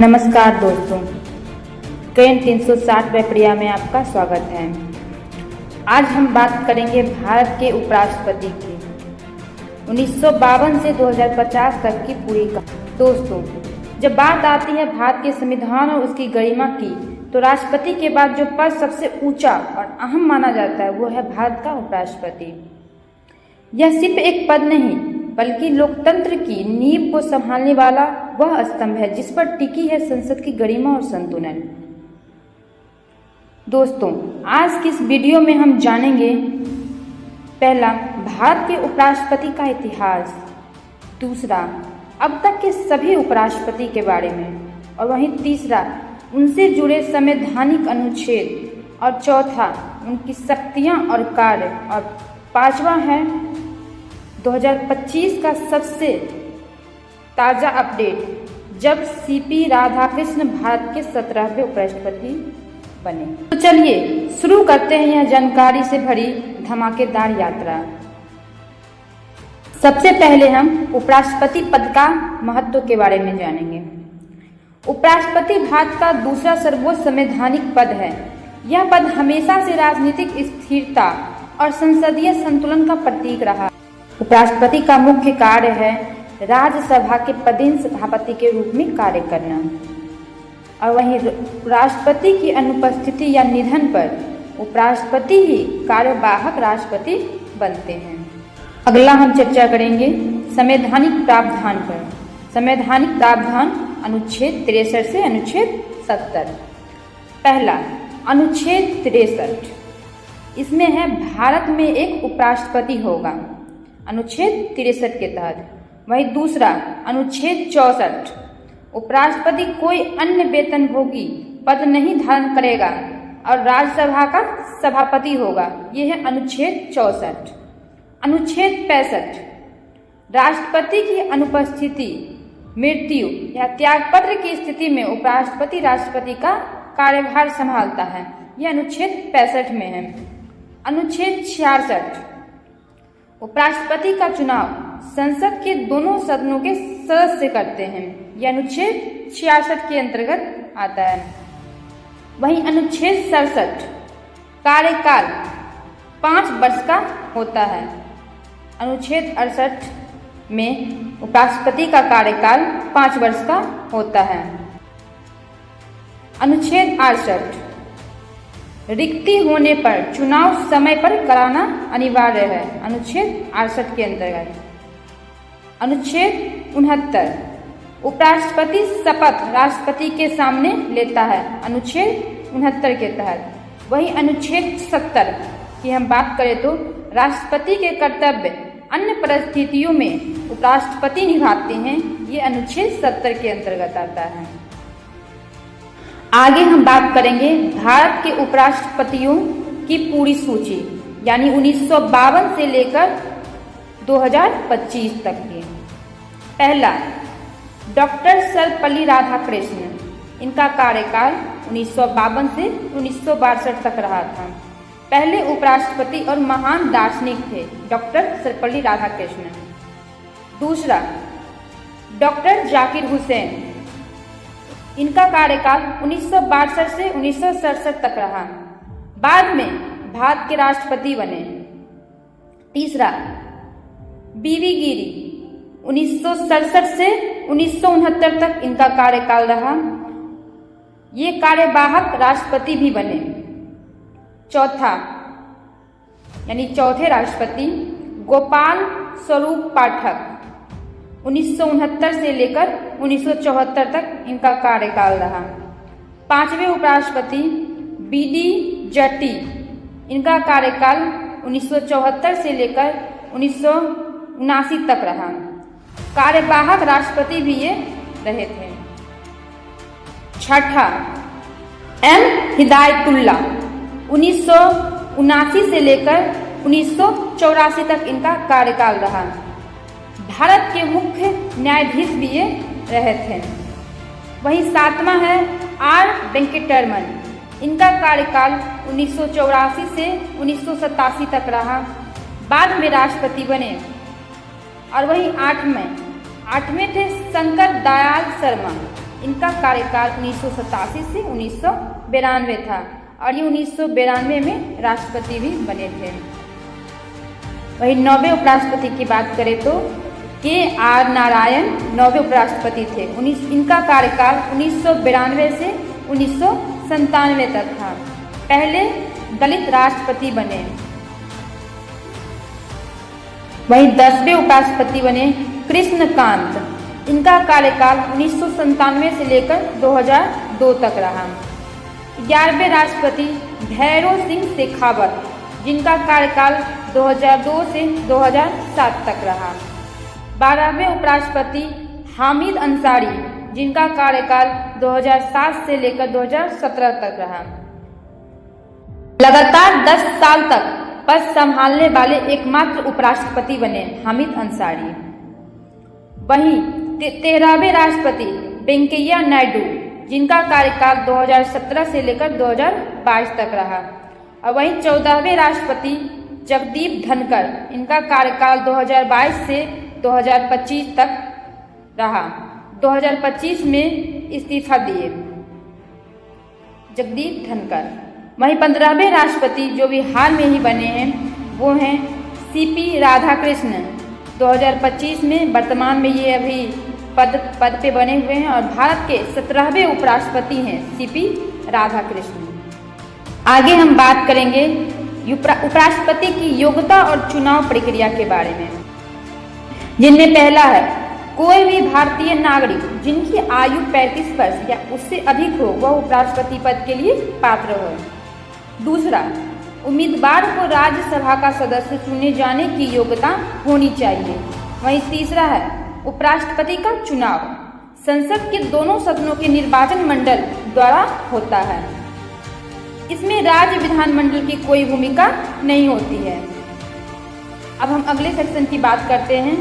नमस्कार दोस्तों, कैन 360 प्रक्रिया में आपका स्वागत है। आज हम बात करेंगे भारत के उपराष्ट्रपति की 1952 से 2050 तक की पूरी कहानी। दोस्तों, जब बात आती है भारत के संविधान और उसकी गरिमा की, तो राष्ट्रपति के बाद जो पद सबसे ऊंचा और अहम माना जाता है वो है भारत का उपराष्ट्रपति। यह सिर्फ एक पद नहीं बल्कि लोकतंत्र की नींव को संभालने वाला वह स्तंभ है जिस पर टिकी है संसद की गरिमा और संतुलन। दोस्तों, आज की इस वीडियो में हम जानेंगे पहला, भारत के उपराष्ट्रपति का इतिहास, दूसरा, अब तक के सभी उपराष्ट्रपति के बारे में, और वहीं तीसरा, उनसे जुड़े संवैधानिक अनुच्छेद, और चौथा, उनकी शक्तियां और कार्य, और पांचवा है 2025 का सबसे ताज़ा अपडेट जब सीपी राधाकृष्ण भारत के 17वें उपराष्ट्रपति बने। तो चलिए शुरू करते हैं यह जानकारी से भरी धमाकेदार यात्रा। सबसे पहले हम उपराष्ट्रपति पद का महत्व के बारे में जानेंगे। उपराष्ट्रपति भारत का दूसरा सर्वोच्च संवैधानिक पद है। यह पद हमेशा से राजनीतिक स्थिरता और संसदीय संतुलन का प्रतीक रहा। उपराष्ट्रपति का मुख्य कार्य है राज्यसभा के पदेन सभापति के रूप में कार्य करना, और वहीं राष्ट्रपति की अनुपस्थिति या निधन पर उपराष्ट्रपति ही कार्यवाहक राष्ट्रपति बनते हैं। अगला हम चर्चा करेंगे संवैधानिक प्रावधान पर। संवैधानिक प्रावधान अनुच्छेद 63 से अनुच्छेद 70। पहला, अनुच्छेद 63, इसमें है भारत में एक उपराष्ट्रपति होगा, अनुच्छेद 63 के तहत। वहीं दूसरा, अनुच्छेद 64, उपराष्ट्रपति कोई अन्य वेतनभोगी पद नहीं धारण करेगा और राज्यसभा का सभापति होगा, यह है अनुच्छेद 64। अनुच्छेद 65, राष्ट्रपति की अनुपस्थिति, मृत्यु या त्यागपत्र की स्थिति में उपराष्ट्रपति राष्ट्रपति का कार्यभार संभालता है, यह अनुच्छेद 65 में है। अनुच्छेद 66, उपराष्ट्रपति का चुनाव संसद के दोनों सदनों के सदस्य करते हैं, यह अनुच्छेद 66 के अंतर्गत आता है। वहीं अनुच्छेद 67, कार्यकाल 5 वर्ष का होता है। अनुच्छेद 68 में उपराष्ट्रपति का कार्यकाल 5 वर्ष का होता है। अनुच्छेद 68, रिक्ति होने पर चुनाव समय पर कराना अनिवार्य है, अनुच्छेद 68 के अंतर्गत। अनुच्छेद 69, उपराष्ट्रपति शपथ राष्ट्रपति के सामने लेता है, अनुच्छेद 69 के तहत। वही अनुच्छेद 70 की हम बात करें तो राष्ट्रपति के कर्तव्य अन्य परिस्थितियों में उपराष्ट्रपति निभाते हैं, ये अनुच्छेद 70 के अंतर्गत आता है। आगे हम बात करेंगे भारत के उपराष्ट्रपतियों की पूरी सूची, यानी 1952 से लेकर 2025 तक की। पहला, डॉक्टर सर्वपल्ली राधाकृष्णन, इनका कार्यकाल 1952 से 1962 तक रहा था। पहले उपराष्ट्रपति और महान दार्शनिक थे डॉक्टर सर्वपल्ली राधाकृष्णन। दूसरा, डॉक्टर जाकिर हुसैन, इनका कार्यकाल 1962 से 1967 तक रहा, बाद में भारत के राष्ट्रपति बने। तीसरा, बीवी गिरी, 1967 से 1969 तक इनका कार्यकाल रहा, ये कार्यवाहक राष्ट्रपति भी बने। चौथा, यानी चौथे राष्ट्रपति गोपाल स्वरूप पाठक, 1969 से लेकर 1974 तक इनका कार्यकाल रहा। पांचवें उपराष्ट्रपति बीडी जट्टी, इनका कार्यकाल 1974 से लेकर 1979 तक रहा, कार्यवाहक राष्ट्रपति भी ये रहे थे। छठा, एम हिदायतुल्ला, 1979 से लेकर 1984 तक इनका कार्यकाल रहा, भारत के मुख्य न्यायाधीश भी ये रहे थे। वहीं सातवां है आर वेंकटरमन, इनका कार्यकाल 1984 से 1987 तक रहा, बाद में राष्ट्रपति बने। और वहीं आठवें थे शंकर दयाल शर्मा, इनका कार्यकाल 1987 से 1992 था और ये 1992 में राष्ट्रपति भी बने थे। वही 9वें उपराष्ट्रपति की बात करें तो KR नारायण 9वें उपराष्ट्रपति थे। इनका कार्यकाल 1992 से 1997 तक था। पहले दलित राष्ट्रपति बने। वहीं 10वें उपराष्ट्रपति बने कृष्णकांत। इनका कार्यकाल 1997 से लेकर 2002 तक रहा। 11वें राष्ट्रपति भैरों सिंह शेखावत, जिनका कार्यकाल 2002 से 2007 तक रहा। 12वें उपराष्ट्रपति हामिद अंसारी, जिनका कार्यकाल 2007 से लेकर 2017 तक रहा। लगातार 10 साल तक पद संभालने वाले एकमात्र उपराष्ट्रपति बने हामिद अंसारी। वहीं 13वें राष्ट्रपति वेंकैया नायडू, जिनका कार्यकाल 2017 से लेकर 2022 तक रहा। और वहीं 14वें राष्ट्रपति जगदीप धनखड़, इनका कार्यकाल 2022 से 2025 तक रहा। 2025 में इस्तीफा दिए जगदीप धनखड़। वहीं 15वें राष्ट्रपति जो भी हाल में ही बने हैं वो हैं CP राधाकृष्णन। 2025 में वर्तमान में ये अभी पद पे बने हुए हैं और भारत के 17वें उपराष्ट्रपति हैं CP राधाकृष्णन। आगे हम बात करेंगे उपराष्ट्रपति की योग्यता और चुनाव प्रक्रिया के बारे में, जिनमें पहला है कोई भी भारतीय नागरिक जिनकी आयु 35 वर्ष या उससे अधिक हो वह उपराष्ट्रपति पद के लिए पात्र हो। दूसरा, उम्मीदवार को राज्यसभा का सदस्य चुने जाने की योग्यता होनी चाहिए। वहीं तीसरा है उपराष्ट्रपति का चुनाव संसद के दोनों सदनों के निर्वाचन मंडल द्वारा होता है। इसमें राज्य विधानमंडल की कोई भूमिका नहीं होती है। अब हम अगले सेक्शन की बात करते हैं,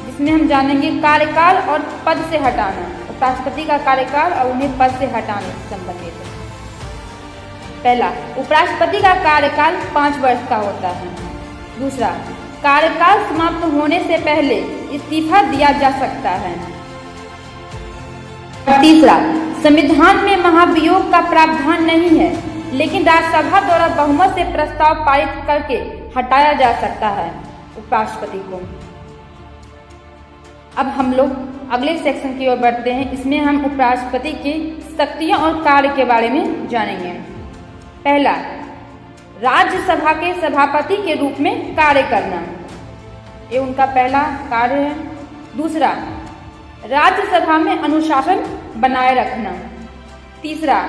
जिसमें हम जानेंगे कार्यकाल और पद से हटाना, उपराष्ट्रपति का कार्यकाल और उन्हें पद से हटाने से संबंधित है। पहला, उपराष्ट्रपति का कार्यकाल 5 वर्ष का होता है। दूसरा, कार्यकाल समाप्त होने से पहले इस्तीफा दिया जा सकता है। तीसरा, संविधान में महाभियोग का प्रावधान नहीं है, लेकिन राज्यसभा द्वारा बहुमत से प्रस्ताव पारित करके हटाया जा सकता है उपराष्ट्रपति को। अब हम लोग अगले सेक्शन की ओर बढ़ते हैं। इसमें हम उपराष्ट्रपति की शक्तियां और कार्य के बारे में जानेंगे। पहला, राज्यसभा के सभापति के रूप में कार्य करना, ये उनका पहला कार्य है। दूसरा, राज्यसभा में अनुशासन बनाए रखना। तीसरा,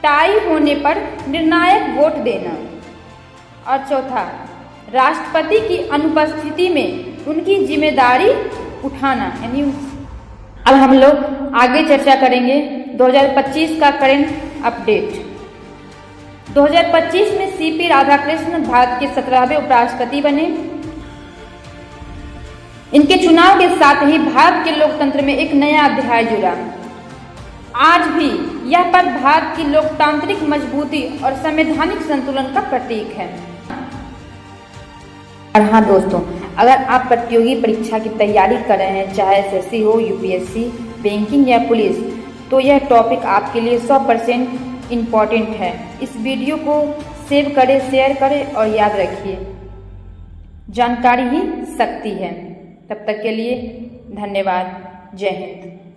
टाई होने पर निर्णायक वोट देना। और चौथा, राष्ट्रपति की अनुपस्थिति में उनकी जिम्मेदारी उठाना। यानी अब हम लोग आगे चर्चा करेंगे 2025 का करंट अपडेट। 2025 में CP राधाकृष्णन भारत के 17वें उपराष्ट्रपति बने। इनके चुनाव के साथ ही भारत के लोकतंत्र में एक नया अध्याय जुड़ा। आज भी यह पद भारत की लोकतांत्रिक मजबूती और संवैधानिक संतुलन का प्रतीक है। और हाँ दोस्तों, अगर आप प्रतियोगी परीक्षा की तैयारी कर रहे हैं, चाहे SSC हो, UPSC, बैंकिंग या पुलिस, तो यह टॉपिक आपके लिए 100% इम्पॉर्टेंट है। इस वीडियो को सेव करें, शेयर करें और याद रखिए, जानकारी ही शक्ति है। तब तक के लिए धन्यवाद। जय हिंद।